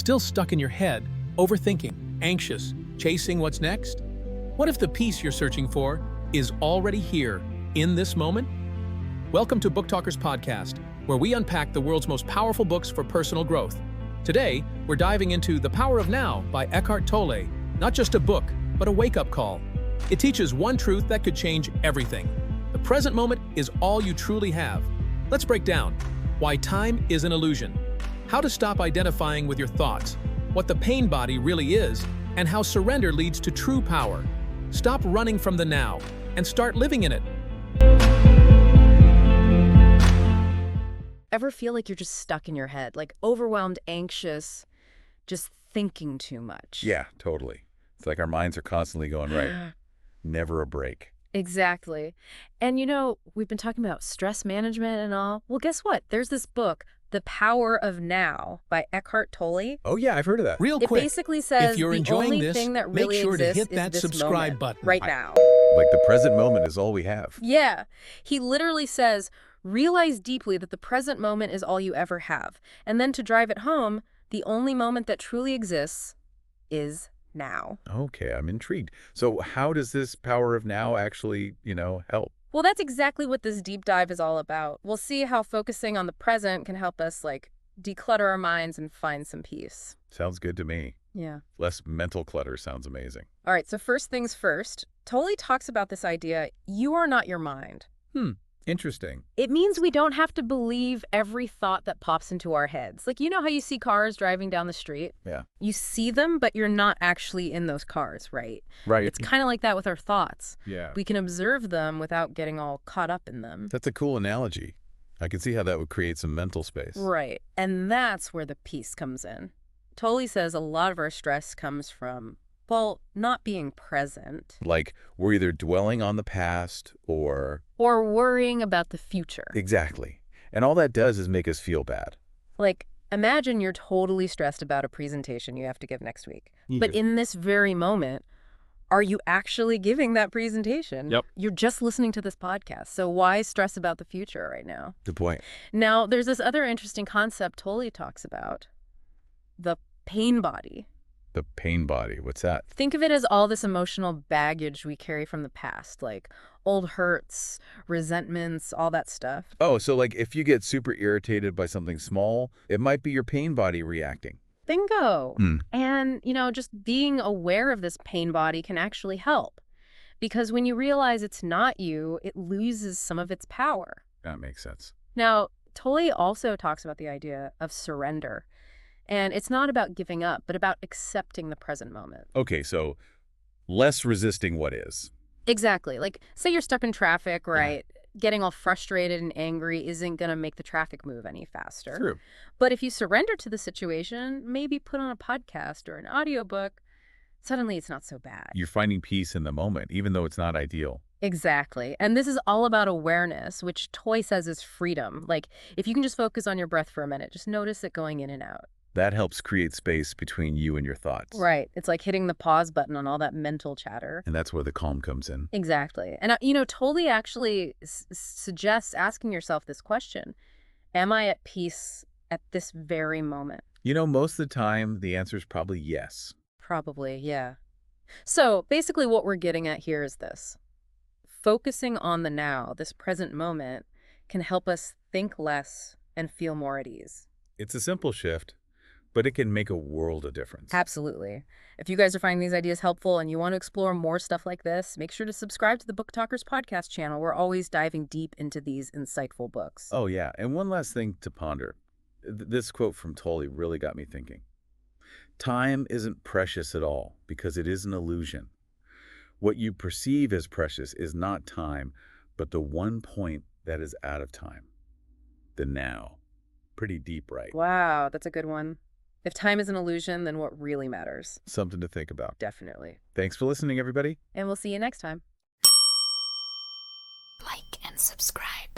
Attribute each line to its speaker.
Speaker 1: Still stuck in your head, overthinking, anxious, chasing what's next? What if the peace you're searching for is already here, in this moment? Welcome to Book Talkers Podcast, where we unpack the world's most powerful books for personal growth. Today, we're diving into The Power of Now by Eckhart Tolle. Not just a book, but a wake-up call. It teaches one truth that could change everything. The present moment is all you truly have. Let's break down why time is an illusion, how to stop identifying with your thoughts, what the pain body really is, and how surrender leads to true power. Stop running from the now and start living in it.
Speaker 2: Ever feel like you're just stuck in your head, like overwhelmed, anxious, just thinking too much?
Speaker 3: Yeah, totally. It's like our minds are constantly going, right, never a break.
Speaker 2: Exactly. And we've been talking about stress management and all. Well, guess what? There's this book, The Power of Now by Eckhart Tolle.
Speaker 3: Oh yeah, I've heard of that.
Speaker 1: Real
Speaker 2: It
Speaker 1: quick,
Speaker 2: basically says
Speaker 1: if you're
Speaker 2: the
Speaker 1: enjoying
Speaker 2: only
Speaker 1: this,
Speaker 2: thing that
Speaker 1: make
Speaker 2: really
Speaker 1: sure to
Speaker 2: exists
Speaker 1: hit that
Speaker 2: is this
Speaker 1: subscribe
Speaker 2: moment,
Speaker 1: button.
Speaker 2: right now.
Speaker 3: Like the present moment is all we have.
Speaker 2: Yeah. He literally says, realize deeply that the present moment is all you ever have. And then to drive it home, the only moment that truly exists is now.
Speaker 3: Okay, I'm intrigued. So how does this power of now actually, help?
Speaker 2: Well, that's exactly what this deep dive is all about. We'll see how focusing on the present can help us, declutter our minds and find some peace.
Speaker 3: Sounds good to me.
Speaker 2: Yeah.
Speaker 3: Less mental clutter sounds amazing.
Speaker 2: All right, so first things first, Tolle talks about this idea, you are not your mind.
Speaker 3: Interesting.
Speaker 2: It means we don't have to believe every thought that pops into our heads. Like, how you see cars driving down the street?
Speaker 3: Yeah.
Speaker 2: You see them, but you're not actually in those cars, right?
Speaker 3: Right.
Speaker 2: It's kind of like that with our thoughts.
Speaker 3: Yeah.
Speaker 2: We can observe them without getting all caught up in them.
Speaker 3: That's a cool analogy. I can see how that would create some mental space.
Speaker 2: Right. And that's where the peace comes in. Tolle says a lot of our stress comes from, not being present.
Speaker 3: Like we're either dwelling on the past or
Speaker 2: worrying about the future.
Speaker 3: Exactly. And all that does is make us feel bad.
Speaker 2: Like, imagine you're totally stressed about a presentation you have to give next week. But in this very moment, are you actually giving that presentation?
Speaker 3: Yep.
Speaker 2: You're just listening to this podcast. So why stress about the future right now?
Speaker 3: Good point.
Speaker 2: Now, there's this other interesting concept Tolle talks about, the pain body.
Speaker 3: The pain body. What's that?
Speaker 2: Think of it as all this emotional baggage we carry from the past, like old hurts, resentments, all that stuff.
Speaker 3: Oh, so like if you get super irritated by something small, it might be your pain body reacting.
Speaker 2: Bingo. And, just being aware of this pain body can actually help. Because when you realize it's not you, it loses some of its power.
Speaker 3: That makes sense.
Speaker 2: Now, Tolle also talks about the idea of surrender. And it's not about giving up, but about accepting the present moment.
Speaker 3: Okay, so less resisting what is.
Speaker 2: Exactly. Like, say you're stuck in traffic, right? Getting all frustrated and angry isn't going to make the traffic move any faster.
Speaker 3: True.
Speaker 2: But if you surrender to the situation, maybe put on a podcast or an audiobook, suddenly it's not so bad.
Speaker 3: You're finding peace in the moment, even though it's not ideal.
Speaker 2: Exactly. And this is all about awareness, which Tolle says is freedom. Like, if you can just focus on your breath for a minute, just notice it going in and out.
Speaker 3: That helps create space between you and your thoughts.
Speaker 2: Right. It's like hitting the pause button on all that mental chatter.
Speaker 3: And that's where the calm comes in.
Speaker 2: Exactly. And, Tolle actually suggests asking yourself this question. Am I at peace at this very moment?
Speaker 3: Most of the time, the answer is probably yes.
Speaker 2: Probably, yeah. So basically what we're getting at here is this. Focusing on the now, this present moment, can help us think less and feel more at ease.
Speaker 3: It's a simple shift, but it can make a world of difference.
Speaker 2: Absolutely. If you guys are finding these ideas helpful and you want to explore more stuff like this, make sure to subscribe to the Book Talkers podcast channel. We're always diving deep into these insightful books.
Speaker 3: Oh, yeah. And one last thing to ponder. This quote from Tolle really got me thinking. Time isn't precious at all because it is an illusion. What you perceive as precious is not time, but the one point that is out of time. The now. Pretty deep, right?
Speaker 2: Wow, that's a good one. If time is an illusion, then what really matters?
Speaker 3: Something to think about.
Speaker 2: Definitely.
Speaker 3: Thanks for listening, everybody.
Speaker 2: And we'll see you next time.
Speaker 4: Like and subscribe.